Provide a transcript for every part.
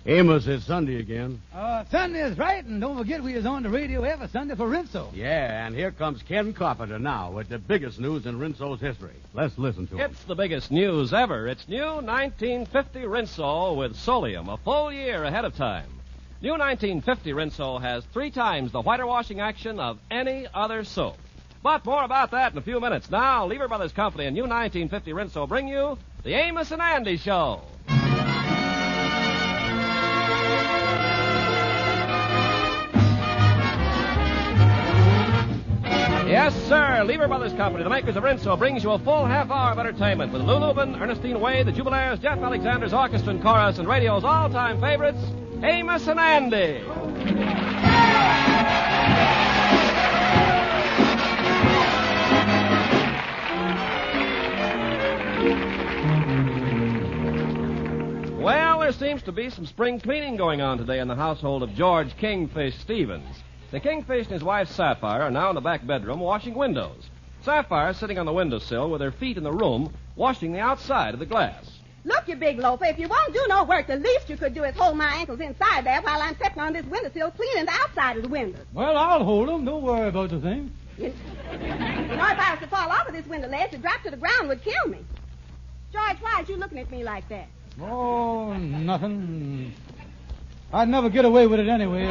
Amos, it's Sunday again. Sunday is right, and don't forget we is on the radio every Sunday for Rinso. Yeah, and here comes Ken Carpenter now with the biggest news in Rinso's history. Let's listen to him. It's the biggest news ever. It's new 1950 Rinso with Solium, a full year ahead of time. New 1950 Rinso has 3 times the whiter washing action of any other soap. But more about that in a few minutes. Now, Lever Brothers Company and New 1950 Rinso bring you the Amos and Andy Show. Yes, sir. Lever Brothers Company, the makers of Rinso, brings you a full half hour of entertainment with Lou Lubin, Ernestine Wade, the Jubilaires, Jeff Alexander's Orchestra and Chorus, and radio's all-time favorites, Amos and Andy. Well, there seems to be some spring cleaning going on today in the household of George Kingfish Stevens. The Kingfish and his wife Sapphire are now in the back bedroom washing windows. Sapphire is sitting on the windowsill with her feet in the room, washing the outside of the glass. Look, you big loafer, if you won't do no work, the least you could do is hold my ankles inside there while I'm sitting on this windowsill cleaning the outside of the window. Well, I'll hold them. Don't worry about the thing. You know, if I was to fall off of this window ledge, to drop to the ground would kill me. George, why are you looking at me like that? Oh, nothing. I'd never get away with it anyway.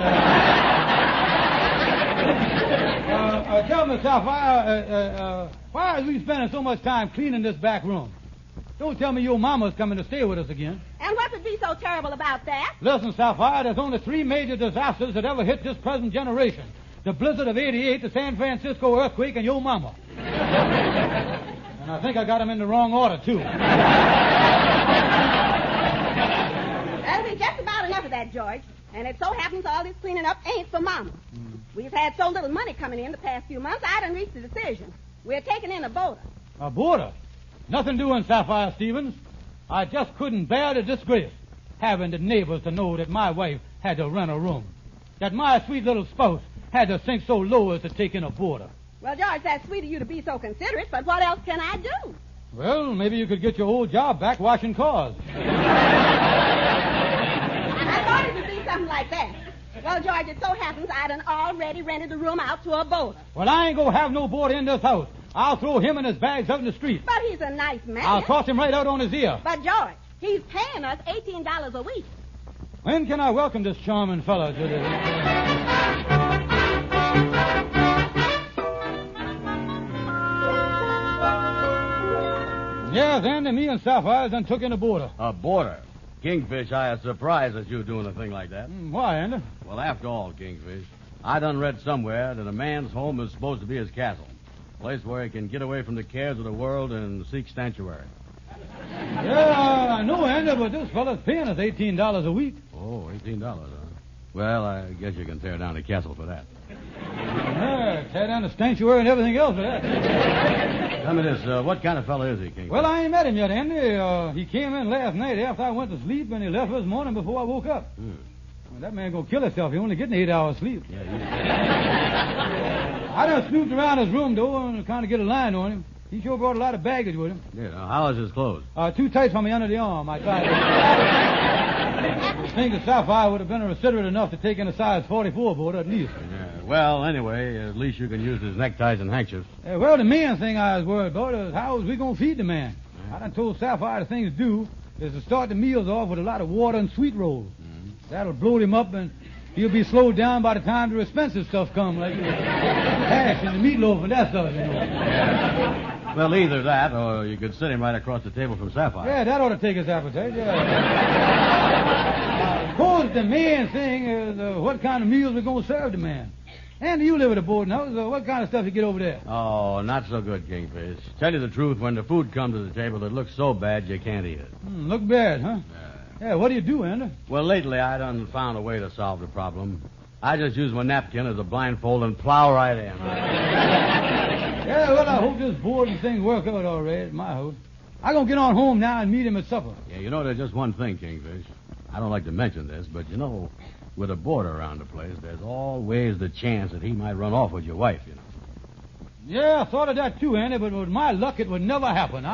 Tell me, Sapphire, why are we spending so much time cleaning this back room? Don't tell me your mama's coming to stay with us again. And what would be so terrible about that? Listen, Sapphire, there's only 3 major disasters that ever hit this present generation. The blizzard of '88, the San Francisco earthquake, and your mama. And I think I got them in the wrong order, too. That'll be just about enough of that, George. And it so happens all this cleaning up ain't for Mama. We've had so little money coming in the past few months, I done reached a decision. We're taking in a boarder. A boarder? Nothing doing, Sapphire Stevens. I just couldn't bear the disgrace having the neighbors to know that my wife had to rent a room. That my sweet little spouse had to sink so low as to take in a boarder. Well, George, that's sweet of you to be so considerate, but what else can I do? Well, maybe you could get your old job back washing cars. I thought it would be something like that. Well, George, it so happens I done already rented the room out to a boarder. Well, I ain't gonna have no boarder in this house. I'll throw him and his bags out in the street. But he's a nice man. I'll toss him right out on his ear. But, George, he's paying us $18 a week. When can I welcome this charming fellow to the... Yes, Andy, me and Sapphire done took in a boarder. A boarder? Kingfish, I was surprised at you doing a thing like that. Why, Andy? Well, after all, Kingfish, I done read somewhere that a man's home is supposed to be his castle. A place where he can get away from the cares of the world and seek sanctuary. Yeah, I know, Andy, but this fellow's paying us $18 a week. Oh, $18, huh? Well, I guess you can tear down the castle for that. Yeah, tear down the sanctuary and everything else for that. Tell me this, what kind of fellow is he, Kingfish? Well, I ain't met him yet, Andy. He came in last night after I went to sleep, and he left this morning before I woke up. Well, that man gonna kill himself. He only getting 8 hours sleep. Yeah, I done snooped around his room, though, and kind of get a line on him. He sure brought a lot of baggage with him. Yeah, how is his clothes? Too tight for me under the arm. I tried. I think the Sapphire would have been considerate enough to take in a size 44 boarder at least. Yeah, well, anyway, at least you can use his neckties and handkerchiefs. Well, the main thing I was worried about is how is we going to feed the man? I done told Sapphire the thing to do is to start the meals off with a lot of water and sweet rolls. That'll bloat him up, and he'll be slowed down by the time the expensive stuff comes, like the hash and the meatloaf and that stuff, you know. Yeah. Well, either that, or you could sit him right across the table from Sapphire. Yeah, that ought to take his appetite, yeah. Of course, the main thing is what kind of meals we're going to serve the man. Andy, you live at a boarding house. What kind of stuff you get over there? Oh, not so good, Kingfish. Tell you the truth, when the food comes to the table, it looks so bad you can't eat it. Look bad, huh? Yeah, what do you do, Andy? Well, lately I done found a way to solve the problem. I just use my napkin as a blindfold and plow right in. Yeah, well, I hope this boarding thing work out all right at my house. I'm going to get on home now and meet him at supper. Yeah, you know, there's just one thing, Kingfish. I don't like to mention this, but, you know, with a boarder around the place, there's always the chance that he might run off with your wife, you know. Yeah, I thought of that too, Andy, but with my luck, it would never happen.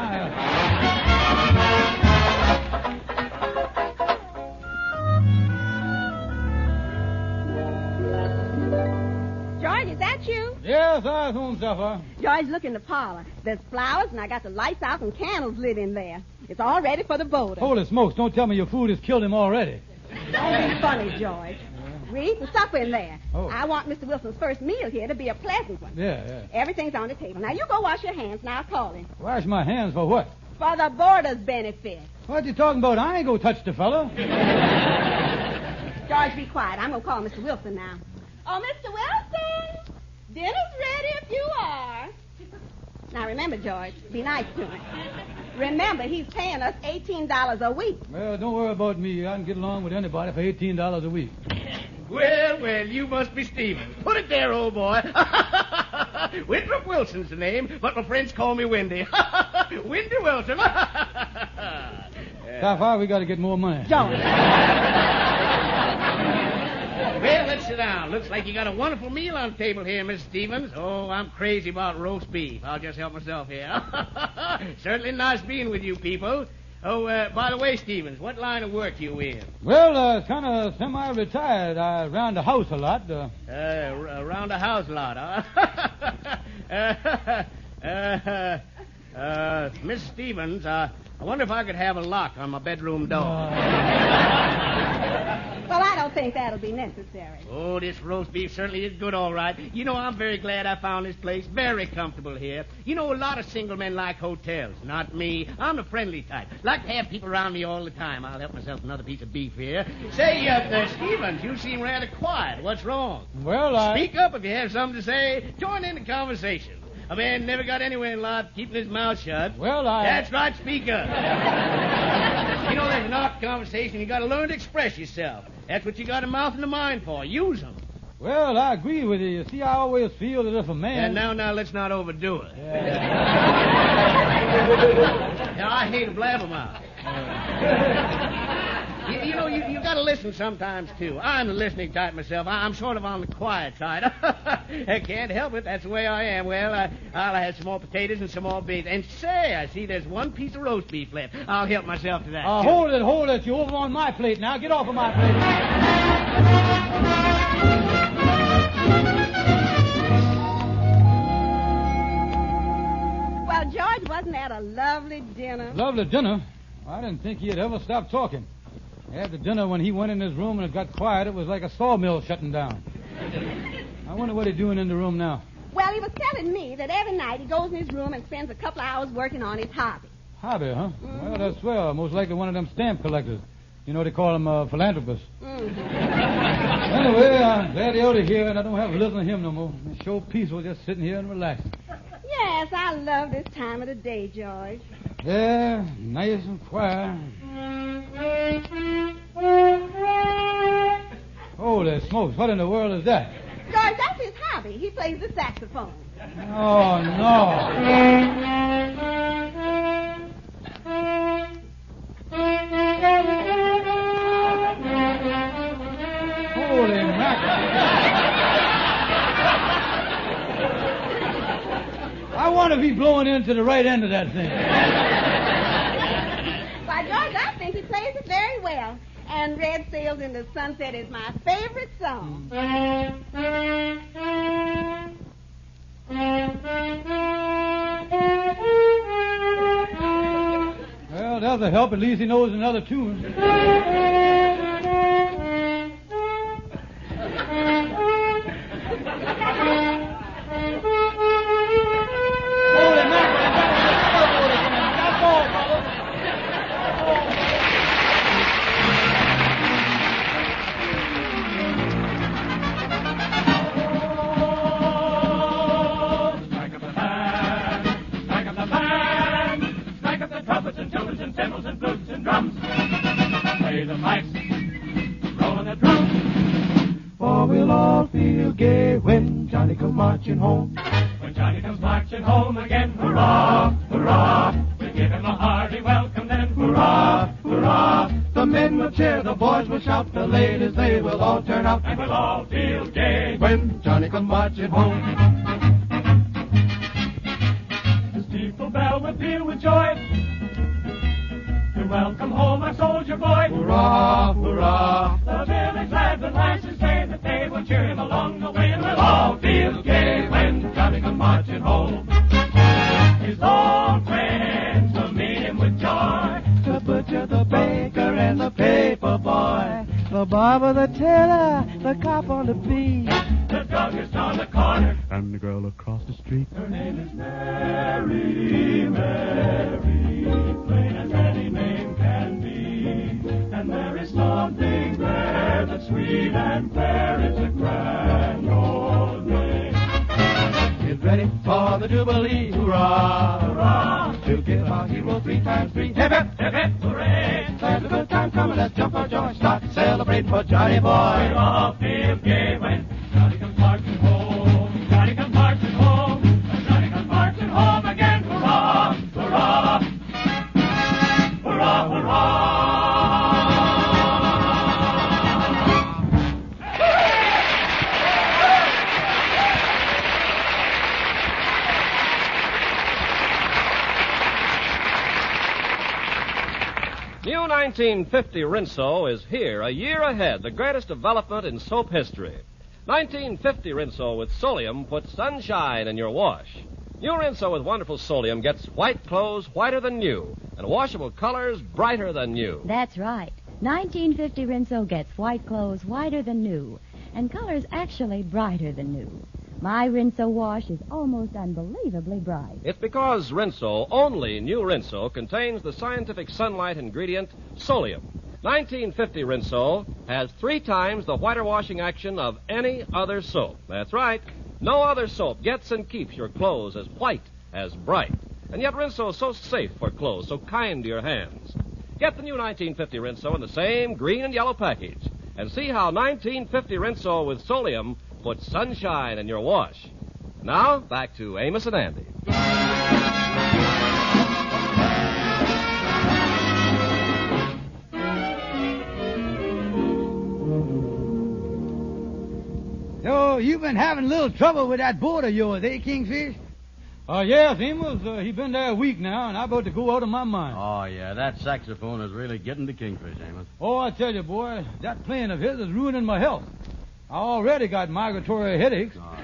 Yes, I was home, Sapphire. George, look in the parlor. There's flowers, and I got the lights out and candles lit in there. It's all ready for the voter. Holy smokes, don't tell me your food has killed him already. Don't be funny, George. We're eating supper in there. Oh. I want Mr. Wilson's first meal here to be a pleasant one. Yeah. Everything's on the table. Now, you go wash your hands, and I'll call him. Wash my hands for what? For the boarder's benefit. What you talking about? I ain't gonna touch the fella. George, be quiet. I'm going to call Mr. Wilson now. Oh, Mr. Wilson! Dinner's ready if you are. Now, remember, George, be nice to him. Remember, he's paying us $18 a week. Well, don't worry about me. I can get along with anybody for $18 a week. Well, you must be Stevens. Put it there, old boy. Winthrop Wilson's the name, but my friends call me Windy. Windy Wilson. Sapphire, we got to get more money. George. Well, let's sit down. Looks like you got a wonderful meal on the table here, Miss Stevens. Oh, I'm crazy about roast beef. I'll just help myself here. Certainly nice being with you people. Oh, by the way, Stevens, what line of work you in? Well, kind of semi-retired. I round the house a lot. Around the house a lot, huh? Miss Stevens, I wonder if I could have a lock on my bedroom door. Well, I don't think that'll be necessary. Oh, this roast beef certainly is good, all right. You know, I'm very glad I found this place. Very comfortable here. You know, a lot of single men like hotels. Not me. I'm the friendly type. Like to have people around me all the time. I'll help myself another piece of beef here. Say, Stevens, you seem rather quiet. What's wrong? Well, Speak up if you have something to say. Join in the conversation. A man never got anywhere in life keeping his mouth shut. Well, That's right, speak up. You know, there's an art to conversation. You got to learn to express yourself. That's what you got a mouth and a mind for. Use them. Well, I agree with you. You see, I always feel that if a man... And now, let's not overdo it. Now, I hate a blabbermouth. You know, you got to listen sometimes, too. I'm the listening type myself. I'm sort of on the quiet side. I can't help it. That's the way I am. Well, I'll have some more potatoes and some more beans. And say, I see there's one piece of roast beef left. I'll help myself to that. Hold it. You're over on my plate now. Get off of my plate. Well, George, wasn't that a lovely dinner? Lovely dinner? I didn't think he'd ever stop talking. After dinner, when he went in his room and it got quiet, it was like a sawmill shutting down. I wonder what he's doing in the room now. Well, he was telling me that every night he goes in his room and spends a couple of hours working on his hobby. Hobby, huh? Mm-hmm. Well, that's swell. Most likely one of them stamp collectors. You know, they call them philanthropists. Mm-hmm. Anyway, I'm glad you're out of here, and I don't have to listen to him no more. It's so peaceful just sitting here and relaxing. Yes, I love this time of the day, George. Yeah, nice and quiet. Holy smokes, what in the world is that? George, that's his hobby. He plays the saxophone. Oh, no. Holy mackerel. I wonder if he's blowing into the right end of that thing. Why, George, I think he plays it very well. And Red Sails in the Sunset is my favorite song. Well, that'll help. At least he knows another tune. Holy mackerel. That's all, fellas. Strike up the band, strike up the band, strike up the trumpets and tubas and cymbals and flutes and drums. Play the pipes, rolling the drums. For we'll all feel gay when Johnny comes marching home. When Johnny comes marching home again, hurrah, hurrah. We'll give him a hearty welcome then, hurrah, hurrah. The men will cheer, the boys will shout, the ladies they will all turn out, and we'll all feel gay when Johnny comes marching home. The steeple bell will peal with joy to welcome home our soldier boy. Hurrah, hurrah. The village lads and lasses say that they will cheer him along the way, and we'll all feel gay when Johnny boy, the barber, the tailor, the cop on the beat, the druggist on the corner, and the girl across the street. Her name is Mary, Mary, plain as any name can be. And there is something there that's sweet and fair. It's a grand old day. Get ready for the Jubilee, hurrah, hurrah. We'll give our hero 3 times 3. Hip, hip, hip, hip, hooray. There's a good time coming, let's jump for joy. Start celebrating for Johnny Boy. We all feel gay when Johnny comes marching home. Johnny comes marching home. Johnny comes marching home again. Hurrah, hurrah. Hurrah, hurrah. New 1950 Rinso is here, a year ahead, the greatest development in soap history. 1950 Rinso with Solium puts sunshine in your wash. New Rinso with wonderful Solium gets white clothes whiter than new and washable colors brighter than new. That's right. 1950 Rinso gets white clothes whiter than new and colors actually brighter than new. My Rinso wash is almost unbelievably bright. It's because Rinso, only new Rinso, contains the scientific sunlight ingredient Solium. 1950 Rinso has 3 times the whiter washing action of any other soap. That's right. No other soap gets and keeps your clothes as white, as bright. And yet Rinso is so safe for clothes, so kind to your hands. Get the new 1950 Rinso in the same green and yellow package and see how 1950 Rinso with Solium puts sunshine in your wash. Now, back to Amos and Andy. So, you've been having a little trouble with that board of yours, eh, Kingfish? Yes, Amos. He's been there a week now, and I'm about to go out of my mind. Oh, yeah, that saxophone is really getting to Kingfish, Amos. Oh, I tell you, boy, that playing of his is ruining my health. I already got migratory headaches. Oh.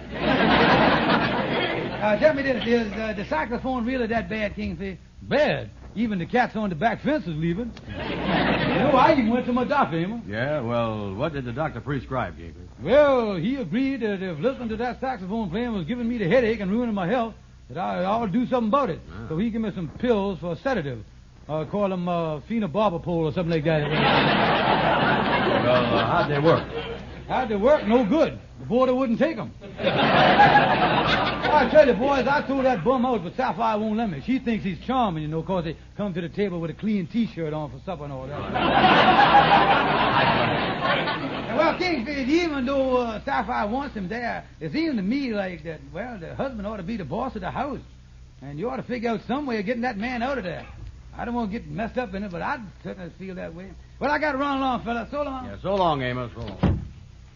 Tell me this, is the saxophone really that bad, Kingfish? Bad. Even the cats on the back fence is leaving. I even went to my doctor, Amos. Yeah, well, what did the doctor prescribe, Kingfish? Well, he agreed that if listening to that saxophone playing was giving me the headache and ruining my health, that I ought to do something about it. Ah. So he gave me some pills for a sedative. Call them phenobarbital or something like that. Well, how'd they work? How'd they work? No good. The boarder wouldn't take them. I tell you, boys, I threw that bum out, but Sapphire won't let me. She thinks he's charming, because they come to the table with a clean T-shirt on for supper and all that. Well, Kingfish, even though Sapphire wants him there, it seems to me like that, well, the husband ought to be the boss of the house. And you ought to figure out some way of getting that man out of there. I don't want to get messed up in it, but I certainly feel that way. Well, I got to run along, fella. So long. Yeah, so long, Amos. So long.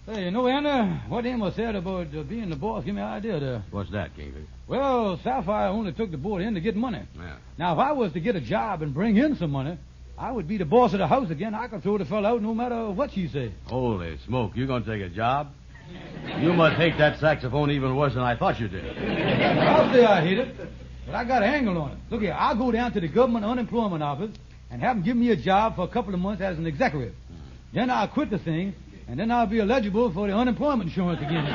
Hey, Anna, what Amos said about being the boss, give me an idea there. What's that, Kingfish? Well, Sapphire only took the board in to get money. Yeah. Now, if I was to get a job and bring in some money, I would be the boss of the house again. I could throw the fella out no matter what she say. Holy smoke, you going to take a job? You must hate that saxophone even worse than I thought you did. I'll say I hate it, but I got an angle on it. Look here, I'll go down to the government unemployment office and have them give me a job for a couple of months as an executive. Then I'll quit the thing, and then I'll be eligible for the unemployment insurance again.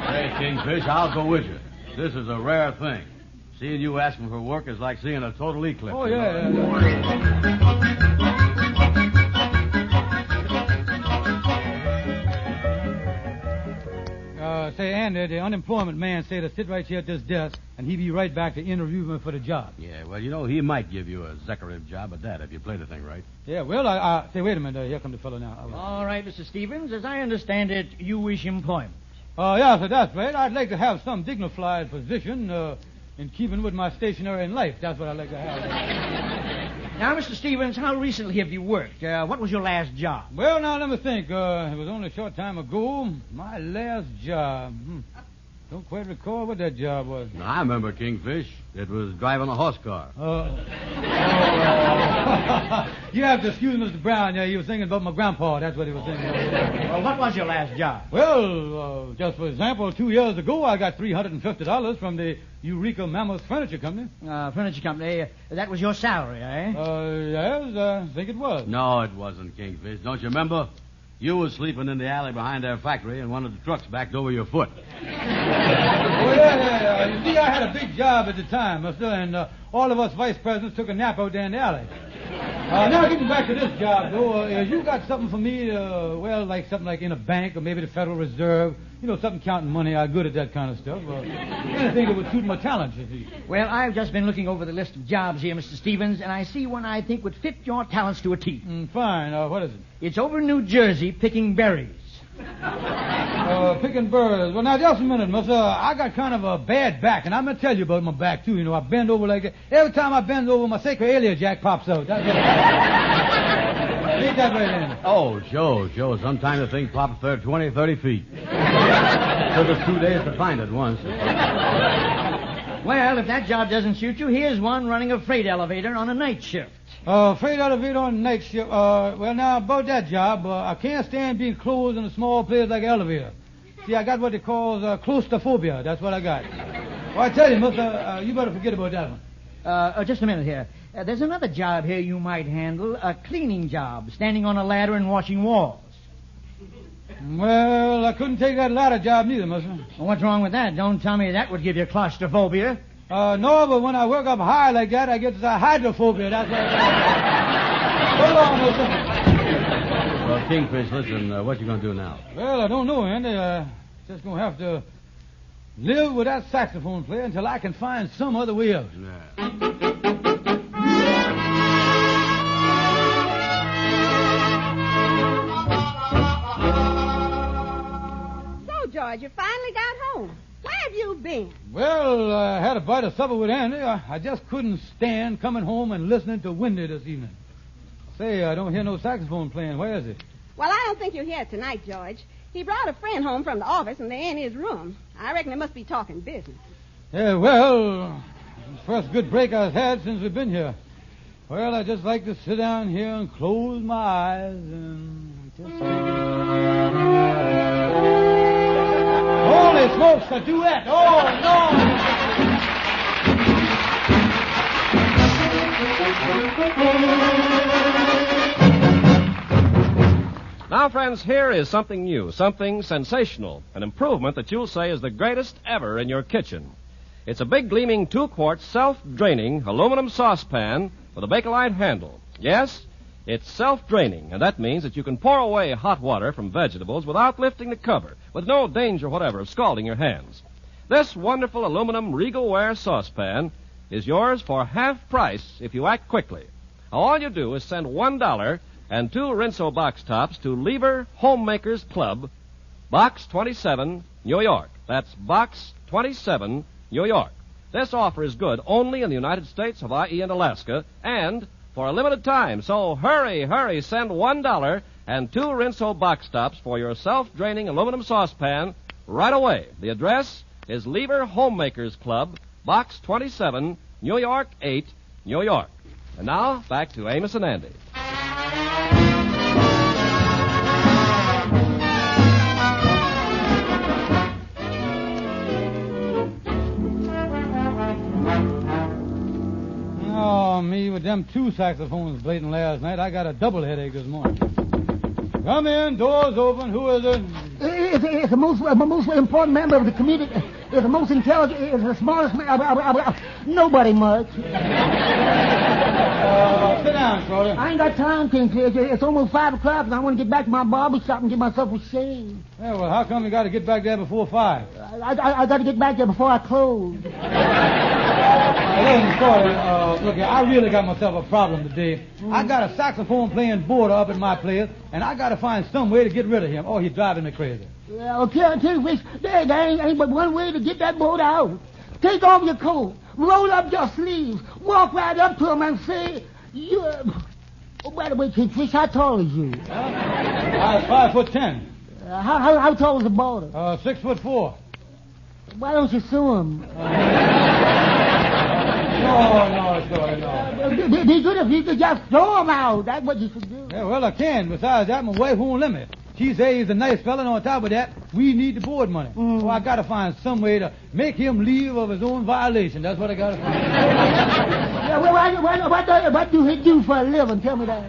Hey, Kingfish, I'll go with you. This is a rare thing. Seeing you asking for work is like seeing a total eclipse. Oh, yeah. Say, Andy, the unemployment man said to sit right here at this desk, and he'd be right back to interview me for the job. Yeah, well, he might give you a executive job at that if you play the thing right. Yeah, well, I say, wait a minute. Here comes the fellow now. All right, Mr. Stevens. As I understand it, you wish employment. Yeah, so that's right. I'd like to have some dignified position in keeping with my stationery in life. That's what I'd like to have. Now, Mr. Stevens, how recently have you worked? What was your last job? Well, now, let me think. It was only a short time ago. My last job. Don't quite recall what that job was. I remember Kingfish. It was driving a horse car. You have to excuse Mr. Brown. Yeah, he was thinking about my grandpa. That's what he was thinking about. Well, what was your last job? Well, just for example, 2 years ago, I got $350 from the Eureka Mammoth Furniture Company. Furniture company. That was your salary, eh? Yes, I think it was. No, it wasn't, Kingfish. Don't you remember? You was sleeping in the alley behind their factory, and one of the trucks backed over your foot. Yeah. You see, I had a big job at the time, mister, and all of us vice presidents took a nap out there in the alley. Now, getting back to this job, though, you got something for me, like something like in a bank or maybe the Federal Reserve. You know, something counting money. I'm good at that kind of stuff. Anything that would suit my talents, you see. Well, I've just been looking over the list of jobs here, Mr. Stevens, and I see one I think would fit your talents to a T. Fine. What is it? It's over in New Jersey picking berries. Picking birds. Well, now, just a minute, mister. I got kind of a bad back, and I'm going to tell you about my back, too. You know, I bend over like that. Every time I bend over, my sacroiliac jack pops out. That's it. Leave that right in. Oh, sure. Sometimes the thing pops 20, 30 feet. Took us 2 days to find it once. Well, if that job doesn't suit you, here's one running a freight elevator on a night shift. Freight elevator on night shift. Well, now, about that job, I can't stand being closed in a small place like an elevator. See, I got what they call claustrophobia. That's what I got. Well, I tell you, mister, you better forget about that one. Just a minute here. There's another job here you might handle, a cleaning job, standing on a ladder and washing walls. Well, I couldn't take that ladder job neither, mister. Well, what's wrong with that? Don't tell me that would give you claustrophobia. No, but when I work up high like that, I get hydrophobia. That's what Hold on, mister. Well, Kingfish, listen, what you going to do now? Well, I don't know, Andy. Just going to have to live with that saxophone player until I can find some other way out. Yeah. George, you finally got home. Where have you been? Well, I had a bite of supper with Andy. I just couldn't stand coming home and listening to Windy this evening. Say, I don't hear no saxophone playing. Where is it? Well, I don't think you're here tonight, George. He brought a friend home from the office, and they're in his room. I reckon they must be talking business. Yeah, well, it's the first good break I've had since we've been here. Well, I just like to sit down here and close my eyes and just Holy smokes, a duet! Oh, no! Now, friends, here is something new, something sensational, an improvement that you'll say is the greatest ever in your kitchen. It's a big, gleaming 2-quart, self-draining aluminum saucepan with a Bakelite handle. Yes, it's self-draining, and that means that you can pour away hot water from vegetables without lifting the cover, with no danger whatever of scalding your hands. This wonderful aluminum Regalware saucepan is yours for half price if you act quickly. Now, all you do is send $1 and 2 Rinso box tops to Lieber Homemakers Club, Box 27, New York. That's Box 27, New York. This offer is good only in the United States, Hawaii, and Alaska, and for a limited time. So hurry, send $1 and 2 Rinso box tops for your self-draining aluminum saucepan right away. The address is Lieber Homemakers Club, Box 27, New York 8, New York. And now, back to Amos and Andy. Oh, me with them 2 saxophones blading last night, I got a double headache this morning. Come in, doors open. Who is it? It's the most important member of the community. It's the most intelligent. It's the smartest man. Nobody much. Sit down, Shorty. I ain't got time, Kingfish. It's almost 5 o'clock, and I want to get back to my barber shop and get myself a shave. Yeah, well, how come you got to get back there before 5? I got to get back there before I close. Listen, Shorty, look here, I really got myself a problem today. I got a saxophone playing boarder up at my place, and I got to find some way to get rid of him. Oh, he's driving me crazy. Well, Kingfish, there ain't but one way to get that board out. Take off your coat, roll up your sleeves, walk right up to him and say, "You." Oh, by the way, Kingfish, how tall is you? I was 5'10". How tall is the boarder? 6'4". Why don't you sue him? No, Shorty, no. It'd be good if you could just throw him out. That's what you should do. Yeah, well, I can. Besides that, my wife won't let me. She says he's a nice fella, and on top of that, we need the board money. So I got to find some way to make him leave of his own violation. That's what I got to find. Yeah, well, what do he do for a living? Tell me that.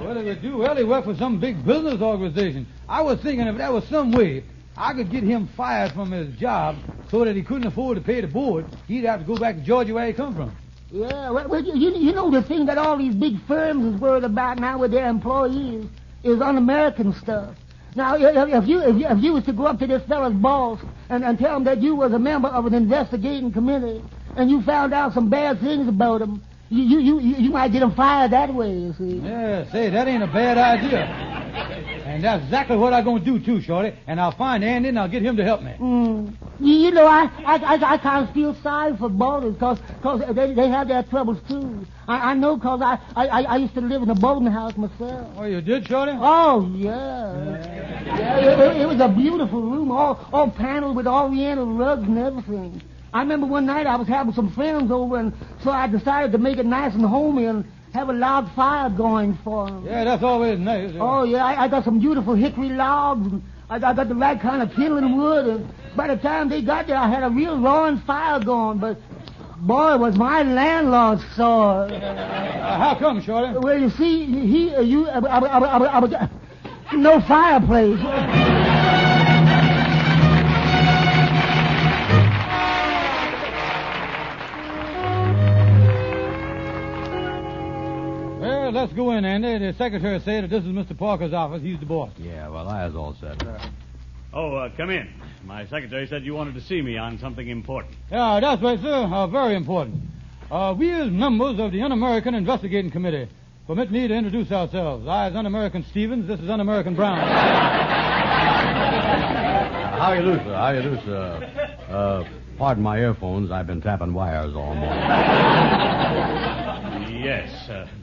What did he do? Well, he worked for some big business organization. I was thinking if there was some way I could get him fired from his job so that he couldn't afford to pay the board, he'd have to go back to Georgia where he come from. Yeah, well, you know the thing that all these big firms is worried about now with their employees is un-American stuff. Now, if you was to go up to this fella's boss and tell him that you was a member of an investigating committee and you found out some bad things about him, you might get him fired that way, you see. Yeah, say, that ain't a bad idea. And that's exactly what I'm going to do, too, Shorty. And I'll find Andy and I'll get him to help me. You know, I kind of feel sorry for boarders because they have their troubles, too. I know because I used to live in a boarding house myself. Oh, you did, Shorty? Oh, yeah. It was a beautiful room, all paneled with oriental rugs and everything. I remember one night I was having some friends over, and so I decided to make it nice and homey and have a log fire going for them. Yeah, that's always nice. Yeah. Oh, yeah, I got some beautiful hickory logs, and I got the right kind of kindling wood, and by the time they got there, I had a real roaring fire going, but boy, was my landlord sore. How come, Shorty? Well, you see, no fireplace. Well, let's go in, Andy. The secretary said that this is Mr. Parker's office. He's the boss. Yeah, well, I was all set. Come in. My secretary said you wanted to see me on something important. Yeah, that's right, sir. Very important. We as members of the Un-American Investigating Committee permit me to introduce ourselves. I is Un-American Stevens. This is Un-American Brown. How you do, sir? How you do, sir? Pardon my earphones. I've been tapping wires all morning. Yes.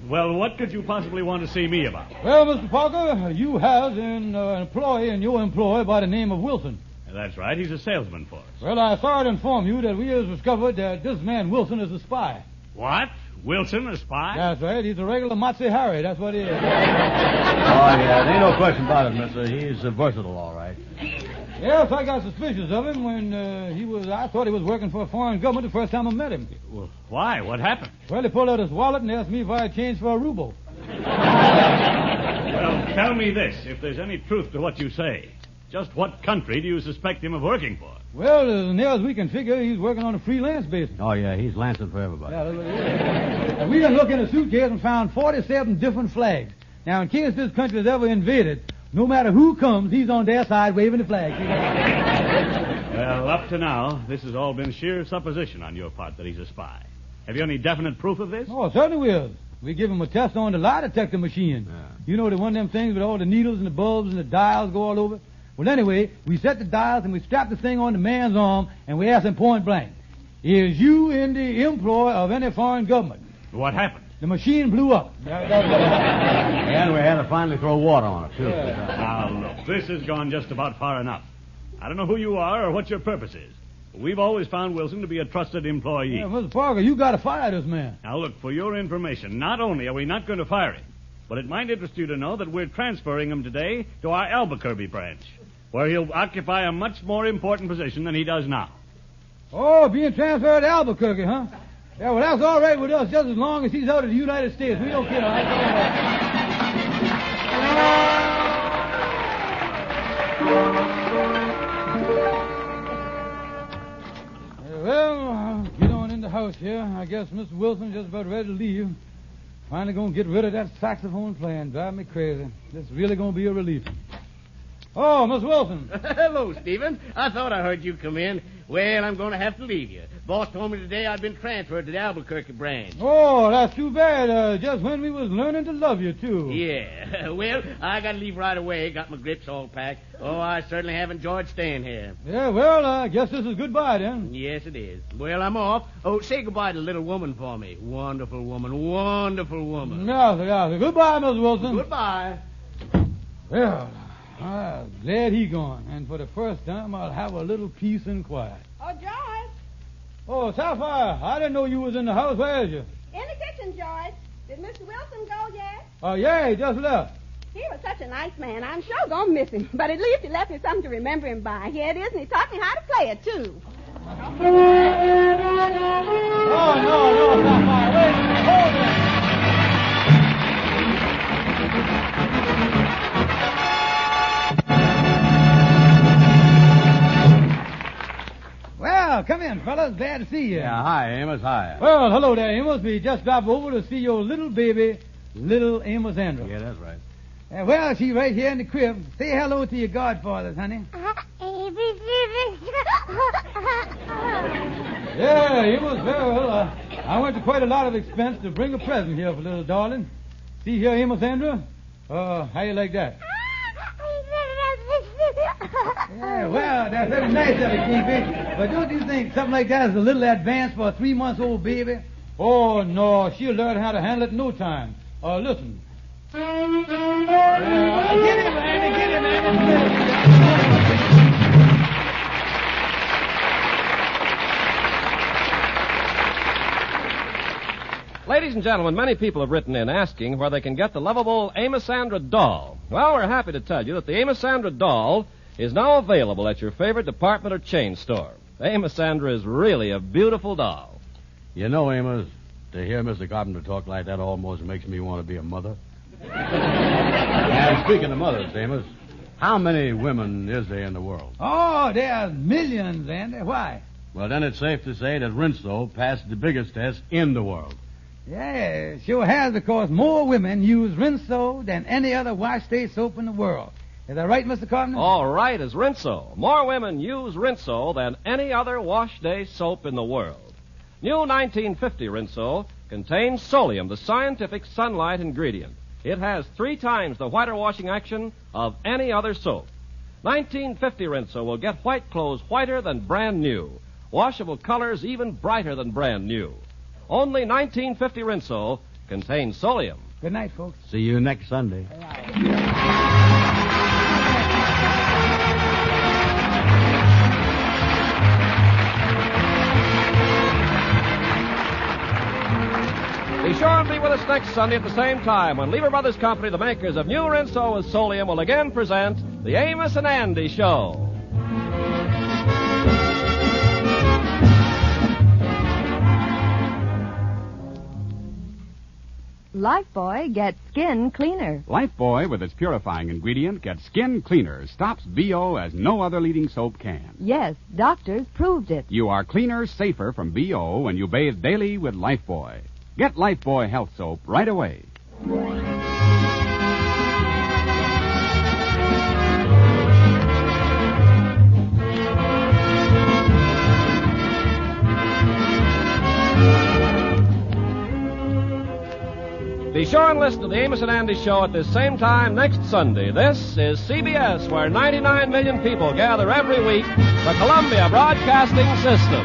Well, what could you possibly want to see me about? Well, Mr. Parker, you have an employee in your employ by the name of Wilson. That's right. He's a salesman for us. Well, I sorry to inform you that we have discovered that this man Wilson is a spy. What? Wilson, a spy? That's right. He's a regular Motsy Harry. That's what he is. Oh, yeah. There ain't no question about it, mister. He's versatile, all right. Yes, I got suspicious of him when I thought he was working for a foreign government the first time I met him. Well, why? What happened? Well, he pulled out his wallet and asked me if I had change for a ruble. Well, tell me this, if there's any truth to what you say. Just what country do you suspect him of working for? Well, as near as we can figure, he's working on a freelance basis. Oh, yeah, he's lancing for everybody. Yeah, we done looked in a suitcase and found 47 different flags. Now, in case this country is ever invaded, no matter who comes, he's on their side waving the flag. Well, up to now, this has all been sheer supposition on your part that he's a spy. Have you any definite proof of this? Oh, certainly we have. We give him a test on the lie detector machine. Yeah. You know, the one of them things with all the needles and the bulbs and the dials go all over? Well, anyway, we set the dials and we strap the thing on the man's arm and we ask him point blank, is you in the employ of any foreign government? What happened? The machine blew up. And we had to finally throw water on it, too. Yeah. Now, look, this has gone just about far enough. I don't know who you are or what your purpose is. But we've always found Wilson to be a trusted employee. Yeah, Mr. Parker, you got to fire this man. Now, look, for your information, not only are we not going to fire him, but it might interest you to know that we're transferring him today to our Albuquerque branch, where he'll occupy a much more important position than he does now. Oh, being transferred to Albuquerque, huh? Yeah, well, that's all right with us, just as long as he's out of the United States. We don't care. That's all right. Well, get on in the house here. I guess Mr. Wilson's just about ready to leave. Finally going to get rid of that saxophone playing. Drive me crazy. This is really going to be a relief. Oh, Miss Wilson. Hello, Stephen. I thought I heard you come in. Well, I'm going to have to leave you. Boss told me today I'd been transferred to the Albuquerque branch. Oh, that's too bad. Just when we was learning to love you, too. Yeah. Well, I got to leave right away. Got my grips all packed. Oh, I certainly have enjoyed staying here. Yeah, well, I guess this is goodbye, then. Yes, it is. Well, I'm off. Oh, say goodbye to the little woman for me. Wonderful woman. Wonderful woman. Yeah. Goodbye, Miss Wilson. Goodbye. Well, Glad he gone. And for the first time, I'll have a little peace and quiet. Oh, George. Oh, Sapphire, I didn't know you was in the house. Where is you? In the kitchen, George. Did Mr. Wilson go yet? Oh, yeah, he just left. He was such a nice man. I'm sure gonna miss him. But at least he left me something to remember him by. Here it is, and he taught me how to play it, too. Oh, no, Sapphire. Wait a minute. Hold it. Well, come in, fellas. Glad to see you. Yeah, hi, Amos. Hi. Well, hello there, Amos. We just dropped over to see your little baby, little Amos Andrew. Yeah, that's right. Well, she's right here in the crib. Say hello to your godfathers, honey. Yeah, Amos. Well, I went to quite a lot of expense to bring a present here for little darling. See here, Amos Andrew. How you like that? Yeah, well, that's very nice of you, Kingfish. But don't you think something like that is a little advance for a 3-month-old baby? Oh, no, she'll learn how to handle it in no time. Listen. Get him, Andy, get him, Andy. Ladies and gentlemen, many people have written in asking where they can get the lovable Amos Andrew doll. Well, we're happy to tell you that the Amos Andrew doll is now available at your favorite department or chain store. Amos Andrew is really a beautiful doll. You know, Amos, to hear Mr. Carpenter talk like that almost makes me want to be a mother. And speaking of mothers, Amos, how many women is there in the world? Oh, there's millions, Andy. Why? Well, then it's safe to say that Rinso passed the biggest test in the world. Yeah, it sure has, because more women use Rinso than any other wash-day soap in the world. Is that right, Mr. Carpenter? All right, as Rinso. More women use Rinso than any other wash-day soap in the world. New 1950 Rinso contains Solium, the scientific sunlight ingredient. It has 3 times the whiter washing action of any other soap. 1950 Rinso will get white clothes whiter than brand new. Washable colors even brighter than brand new. Only 1950 Rinso contains Solium. Good night, folks. See you next Sunday. Be sure and be with us next Sunday at the same time when Lever Brothers Company, the makers of New Rinso with Solium, will again present the Amos and Andy Show. Lifebuoy gets skin cleaner. Lifebuoy, with its purifying ingredient, gets skin cleaner, stops BO as no other leading soap can. Yes, doctors proved it. You are cleaner, safer from BO when you bathe daily with Lifebuoy. Get Lifebuoy Health Soap right away. Be sure and listen to the Amos and Andy Show at this same time next Sunday. This is CBS, where 99 million people gather every week, the Columbia Broadcasting System.